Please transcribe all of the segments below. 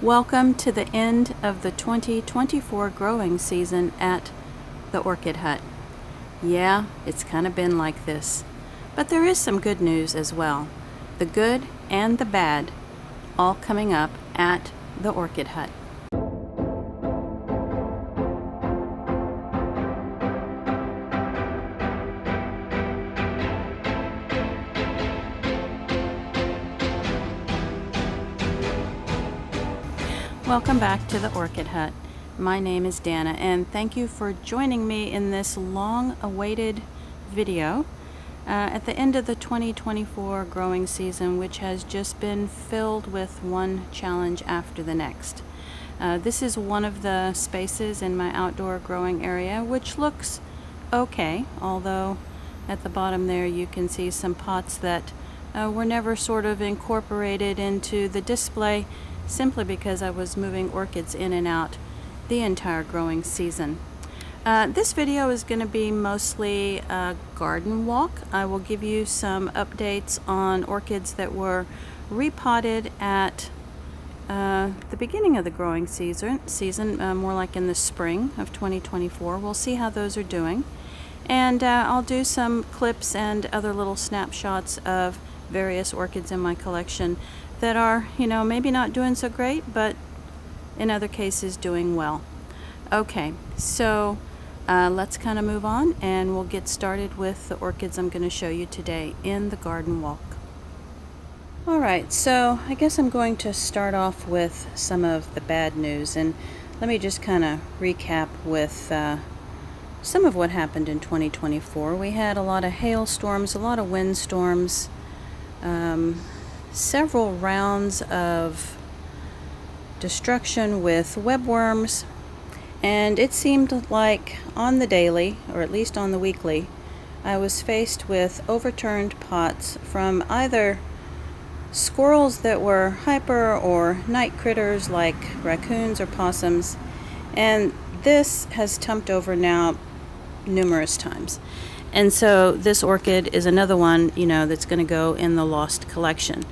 Welcome to the end of the 2024 growing season at the Orchid Hut. Yeah, it's kind of been like this, but there is some good news as well. The good and the bad all coming up at the Orchid Hut. Welcome back to the Orchid Hut. My name is Dana, and thank you for joining me in this long-awaited video at the end of the 2024 growing season, which has just been filled with one challenge after the next. This is one of the spaces in my outdoor growing area, which looks okay, although at the bottom there you can see some pots that were never sort of incorporated into the display, simply because I was moving orchids in and out the entire growing season. This video is going to be mostly a garden walk. I will give you some updates on orchids that were repotted at the beginning of the growing season, more like in the spring of 2024. We'll see how those are doing. And I'll do some clips and other little snapshots of various orchids in my collection that are, maybe not doing so great, but in other cases doing well. Okay, so let's kind of move on and we'll get started with the orchids I'm going to show you today in the garden walk. Alright, so I guess I'm going to start off with some of the bad news, and let me just kind of recap with some of what happened in 2024. We had a lot of hailstorms, a lot of windstorms, several rounds of destruction with webworms, and it seemed like on the daily, or at least on the weekly, I was faced with overturned pots from either squirrels that were hyper or night critters like raccoons or possums, and this has tumped over now numerous times. And so this orchid is another one, that's going to go in the lost collection.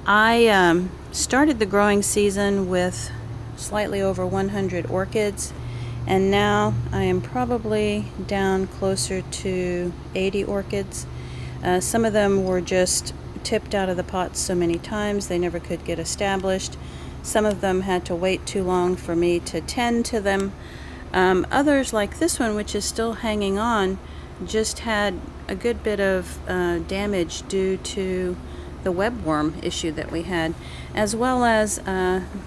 I started the growing season with slightly over 100 orchids, and now I am probably down closer to 80 orchids. Some of them were just tipped out of the pots so many times they never could get established. Some of them had to wait too long for me to tend to them. Others, like this one, which is still hanging on, just had a good bit of damage due to the webworm issue that we had, as well as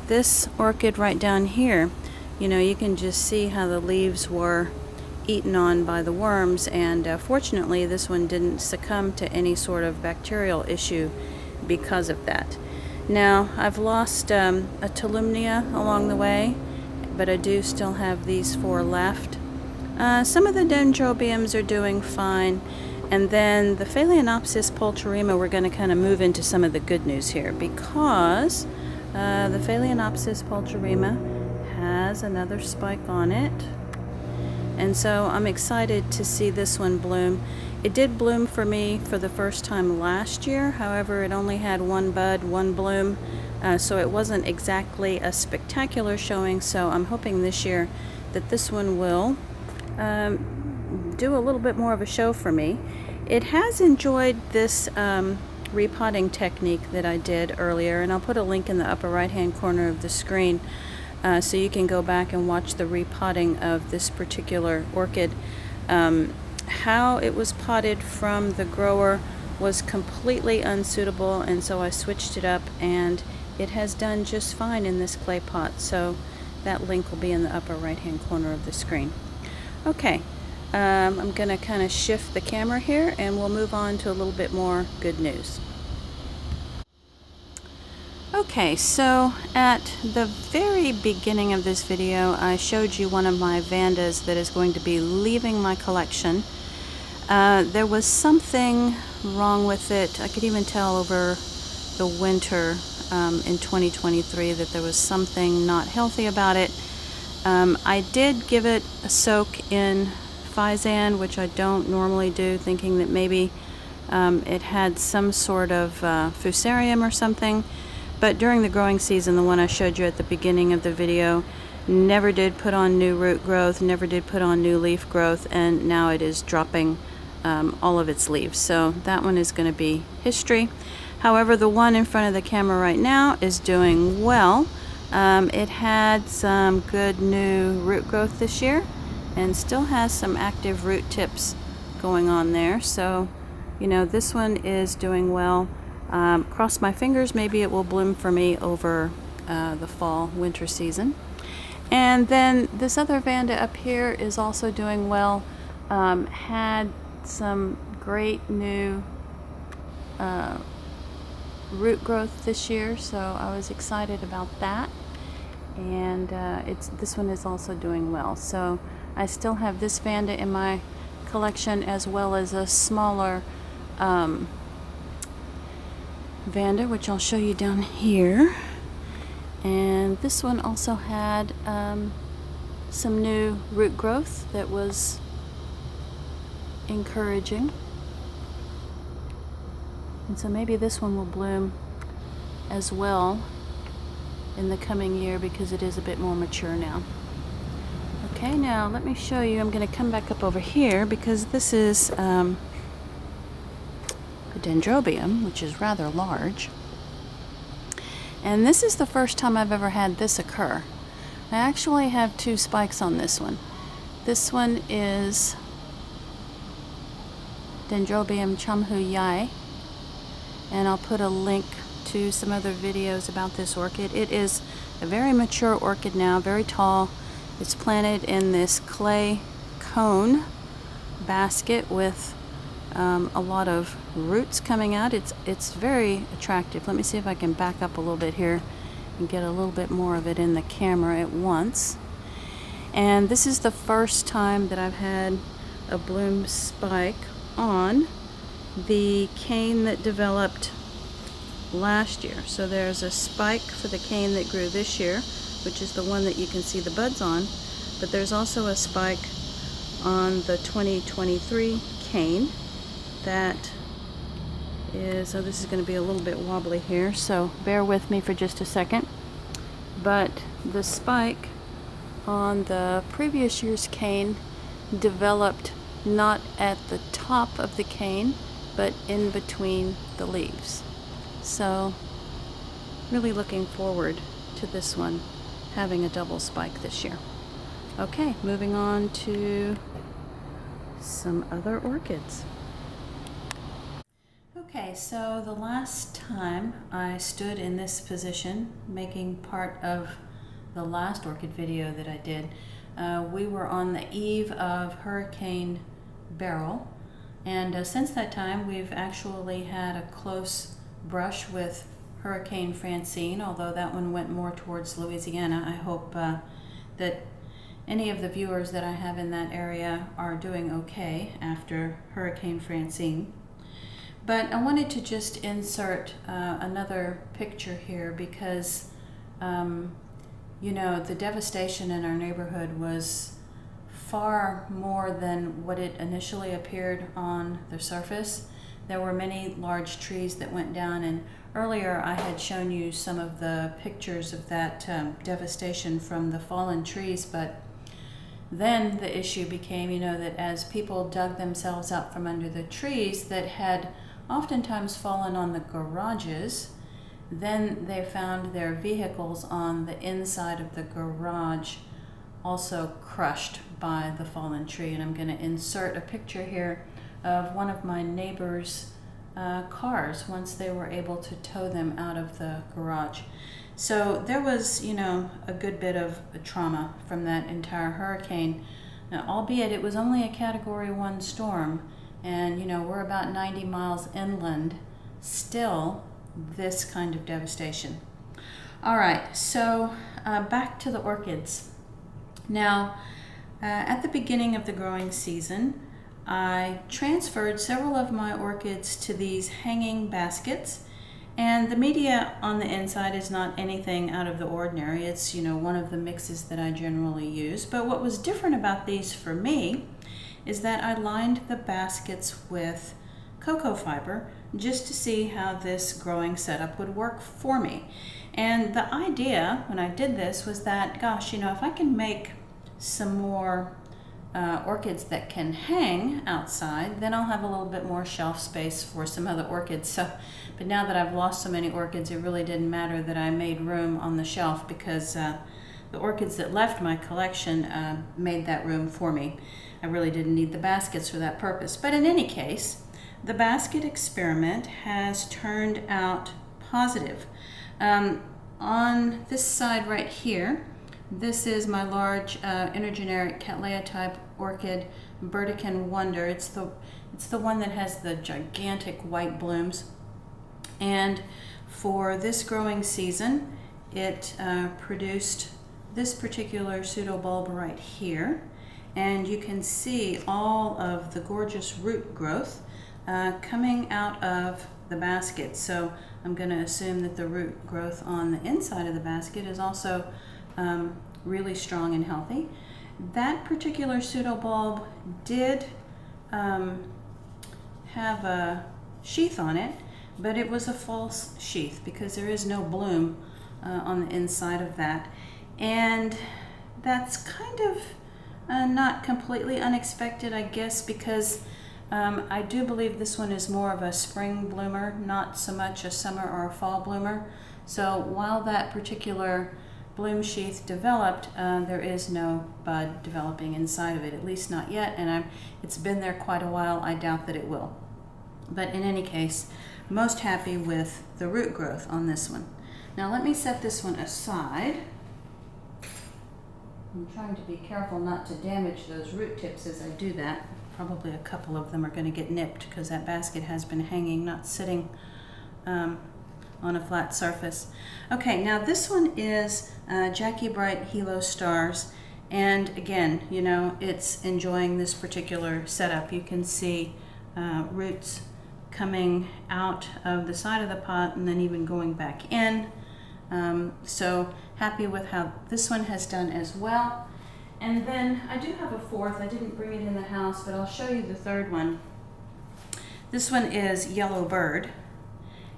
this orchid right down here. You can just see how the leaves were eaten on by the worms, and fortunately this one didn't succumb to any sort of bacterial issue because of that. Now, I've lost a Tolumnia along the way, but I do still have these 4 left. Some of the Dendrobiums are doing fine, and then the Phalaenopsis pulcherrima, we're going to kind of move into some of the good news here, because the Phalaenopsis pulcherrima has another spike on it, and so I'm excited to see this one bloom. It did bloom for me for the first time last year, however it only had 1 bud, 1 bloom, so it wasn't exactly a spectacular showing, so I'm hoping this year that this one will do a little bit more of a show for me. It has enjoyed this repotting technique that I did earlier, and I'll put a link in the upper right hand corner of the screen so you can go back and watch the repotting of this particular orchid. How it was potted from the grower was completely unsuitable, and so I switched it up, and it has done just fine in this clay pot, so that link will be in the upper right hand corner of the screen. Okay, I'm going to kind of shift the camera here and we'll move on to a little bit more good news. Okay, so at the very beginning of this video I showed you one of my Vandas that is going to be leaving my collection. There was something wrong with it. I could even tell over the winter in 2023 that there was something not healthy about it. I did give it a soak in Physan, which I don't normally do, thinking that maybe it had some sort of fusarium or something, But during the growing season, the one I showed you at the beginning of the video, never did put on new root growth, never did put on new leaf growth, and now it is dropping all of its leaves. So that one is going to be history. However, the one in front of the camera right now is doing well. It had some good new root growth this year and still has some active root tips going on there. So, you know, this one is doing well. Cross my fingers, maybe it will bloom for me over the fall winter season. And then this other Vanda up here is also doing well. Had some great new root growth this year, so I was excited about that. And this one is also doing well. So I still have this Vanda in my collection, as well as a smaller Vanda, which I'll show you down here. And this one also had some new root growth that was encouraging. And so maybe this one will bloom as well in the coming year because it is a bit more mature now. Okay, now let me show you. I'm going to come back up over here because this is a Dendrobium, which is rather large. And this is the first time I've ever had this occur. I actually have two spikes on this one. This one is Dendrobium chamhu-yai, and I'll put a link to some other videos about this orchid. It is a very mature orchid now, very tall. It's planted in this clay cone basket with a lot of roots coming out. It's very attractive. Let me see if I can back up a little bit here and get a little bit more of it in the camera at once. And this is the first time that I've had a bloom spike on the cane that developed last year. So there's a spike for the cane that grew this year, which is the one that you can see the buds on, but there's also a spike on the 2023 cane that is, so this is going to be a little bit wobbly here, so bear with me for just a second. But the spike on the previous year's cane developed not at the top of the cane, but in between the leaves. So really looking forward to this one having a double spike this year. Okay, moving on to some other orchids. Okay, so the last time I stood in this position making part of the last orchid video that I did, we were on the eve of Hurricane Beryl, and since that time we've actually had a close brush with Hurricane Francine, although that one went more towards Louisiana. I hope that any of the viewers that I have in that area are doing okay after Hurricane Francine. But I wanted to just insert another picture here because, you know, the devastation in our neighborhood was far more than what it initially appeared on the surface. There were many large trees that went down, and earlier I had shown you some of the pictures of that devastation from the fallen trees, but then the issue became, you know, that as people dug themselves out from under the trees that had oftentimes fallen on the garages, then they found their vehicles on the inside of the garage also crushed by the fallen tree. And I'm going to insert a picture here of one of my neighbor's cars once they were able to tow them out of the garage. So there was, you know, a good bit of trauma from that entire hurricane. Now, albeit it was only a Category 1 storm, and you know, we're about 90 miles inland, still this kind of devastation. All right, so back to the orchids. Now, at the beginning of the growing season, I transferred several of my orchids to these hanging baskets, and the media on the inside is not anything out of the ordinary. It's, you know, one of the mixes that I generally use. But what was different about these for me is that I lined the baskets with cocoa fiber just to see how this growing setup would work for me. And the idea when I did this was that, gosh, if I can make some more orchids that can hang outside, then I'll have a little bit more shelf space for some other orchids. But now that I've lost so many orchids, it really didn't matter that I made room on the shelf, because the orchids that left my collection made that room for me. I really didn't need the baskets for that purpose. But in any case, the basket experiment has turned out positive. On this side right here, this is my large intergeneric Cattleya type orchid, Burdekin Wonder. It's the one that has the gigantic white blooms. And for this growing season, it produced this particular pseudobulb right here. And you can see all of the gorgeous root growth coming out of the basket. So I'm going to assume that the root growth on the inside of the basket is also really strong and healthy. That particular pseudobulb did have a sheath on it, but it was a false sheath because there is no bloom on the inside of that. And that's kind of not completely unexpected, I guess, because I do believe this one is more of a spring bloomer, not so much a summer or a fall bloomer. So while that particular bloom sheath developed, there is no bud developing inside of it, at least not yet, and it's been there quite a while. I doubt that it will. But in any case, most happy with the root growth on this one. Now let me set this one aside. I'm trying to be careful not to damage those root tips as I do that. Probably a couple of them are going to get nipped because that basket has been hanging, not sitting on a flat surface. Okay, now this one is Jackie Bright Hilo Stars, and again, it's enjoying this particular setup. You can see roots coming out of the side of the pot and then even going back in. So happy with how this one has done as well. And then I do have a fourth. I didn't bring it in the house, but I'll show you the third one. This one is Yellow Bird.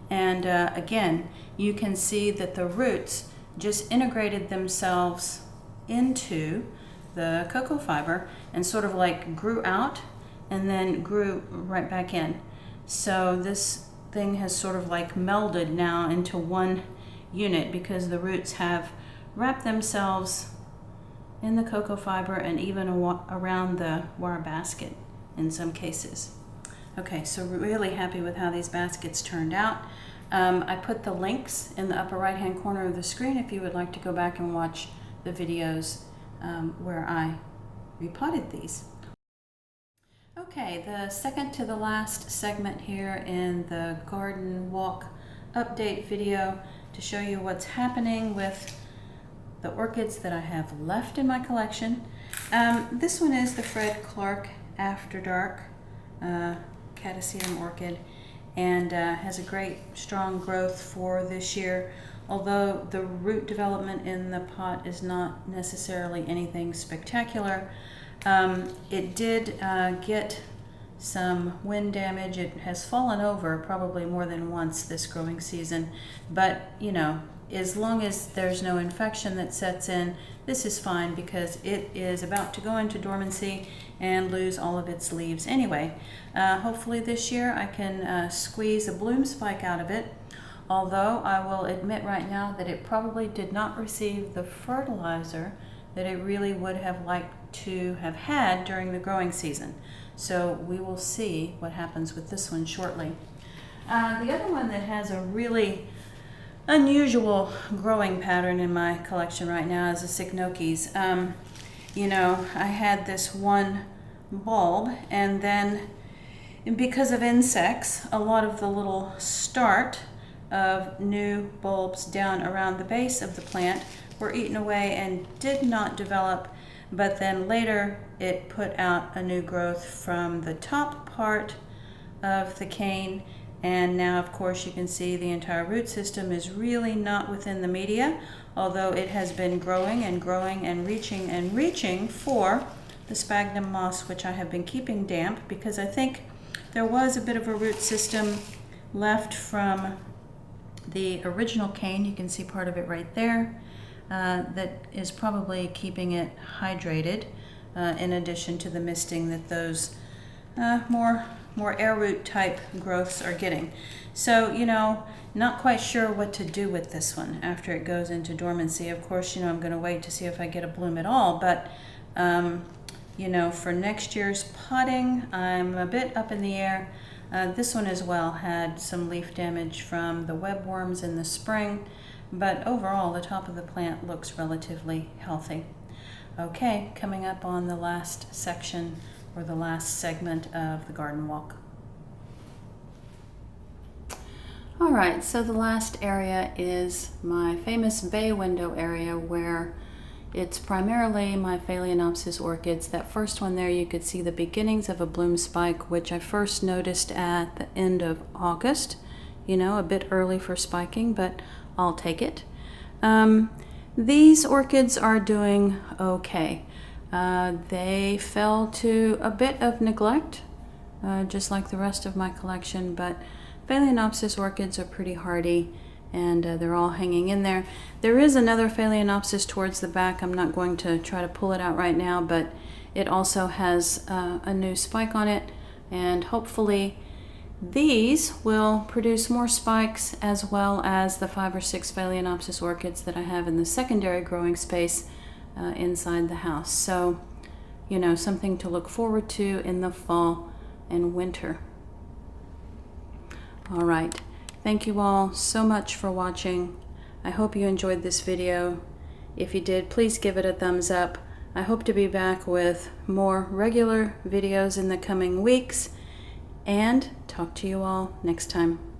And again, you can see that the roots just integrated themselves into the cocoa fiber and sort of like grew out and then grew right back in. So this thing has sort of like melded now into one unit because the roots have wrapped themselves in the cocoa fiber and even around the wire basket in some cases. Okay, so really happy with how these baskets turned out. I put the links in the upper right hand corner of the screen if you would like to go back and watch the videos where I repotted these. Okay, the second to the last segment here in the garden walk update video to show you what's happening with the orchids that I have left in my collection. This one is the Fred Clark After Dark Catasetum orchid, and has a great strong growth for this year, although the root development in the pot is not necessarily anything spectacular. It did get some wind damage. It has fallen over probably more than once this growing season, but as long as there's no infection that sets in, this is fine because it is about to go into dormancy and lose all of its leaves anyway. Hopefully this year I can squeeze a bloom spike out of it, although I will admit right now that it probably did not receive the fertilizer that it really would have liked to have had during the growing season. So we will see what happens with this one shortly. The other one that has a really unusual growing pattern in my collection right now is the Cycnokes. I had this one bulb, and then because of insects, a lot of the little start of new bulbs down around the base of the plant were eaten away and did not develop, but then later it put out a new growth from the top part of the cane. And now, of course, you can see the entire root system is really not within the media, although it has been growing and growing and reaching for the sphagnum moss, which I have been keeping damp because I think there was a bit of a root system left from the original cane. You can see part of it right there. That is probably keeping it hydrated, in addition to the misting that those more arrowroot type growths are getting. So, you know, not quite sure what to do with this one after it goes into dormancy. Of course, you know, I'm going to wait to see if I get a bloom at all, but you know, for next year's potting, I'm a bit up in the air. This one as well had some leaf damage from the webworms in the spring, but overall the top of the plant looks relatively healthy. Okay, coming up on the last section, or the last segment of the garden walk. All right, so the last area is my famous bay window area, where it's primarily my Phalaenopsis orchids. That first one there, you could see the beginnings of a bloom spike, which I first noticed at the end of August. You know, a bit early for spiking, but I'll take it. These orchids are doing okay. They fell to a bit of neglect, just like the rest of my collection, but Phalaenopsis orchids are pretty hardy, and they're all hanging in there. There is another Phalaenopsis towards the back. I'm not going to try to pull it out right now, but it also has a new spike on it, and hopefully these will produce more spikes, as well as the 5 or 6 Phalaenopsis orchids that I have in the secondary growing space inside the house. So, you know, something to look forward to in the fall and winter. All right, thank you all so much for watching. I hope you enjoyed this video. If you did, please give it a thumbs up. I hope to be back with more regular videos in the coming weeks, and talk to you all next time.